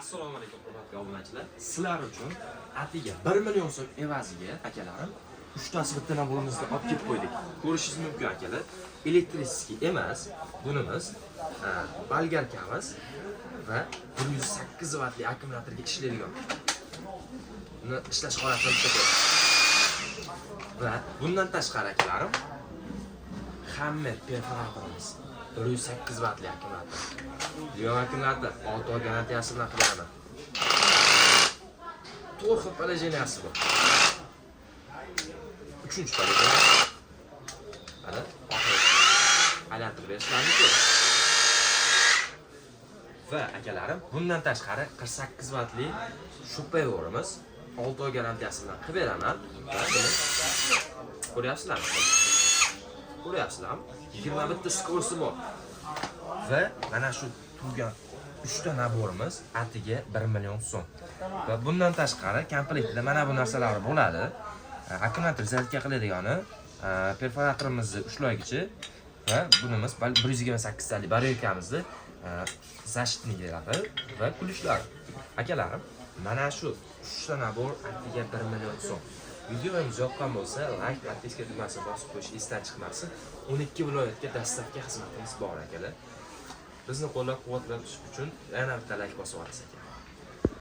Assalomu alaykum hurmatli obunachilar. Sizlar uchun atiga 1 million so'm evaziga akalarim 3 tasi bitta naborimizni olib kelib qo'ydik. Ko'rishingiz mumkin akalar. Elektriskiy emas, bunimiz bolgarkamiz va 108 vatli akkumulyatorga ishlaydigan. Buni ishlash holatini ko'ramiz. Va bundan tashqari akalarim Hammer perforatorimiz 108 vatli akkumulyator. Diyor akkumulyator 6 oy garantiyasi bilan qilaman. 4 xil polejeniyasi bor. 3-polejeniyasi. Mana aylantirib berishlarni va akalarim bundan tashqari 48 vatli shupperimiz 6 oy garantiyasi bilan qilib beraman. Va buni ko'ryapsizlarmi? Ko'ryapsizlarmi? 21 ta skorosi bor. Va mana shu turgan 3 ta naborimiz atiga 1 million so'm. Va bundan tashqari komplektda mana bu narsalar bo'ladi. Akkumulyator zaryadka qiladigani, perforatorimizni ushlagichi va bunimiz 128 talik baryokamizni zashitniklari va kulishlar. Akalarim, mana shu 3 ta nabor atiga 1 million so'm. Videomiz yoqqan bo'lsa, like, podpiska tugmasini bosib qo'yish esdan chiqmasin. 12 viloyatga dastlabki xizmatimiz bor akalar. Bizni qo'llab-quvvatlash uchun yana bitta like bosib olasiz ekan.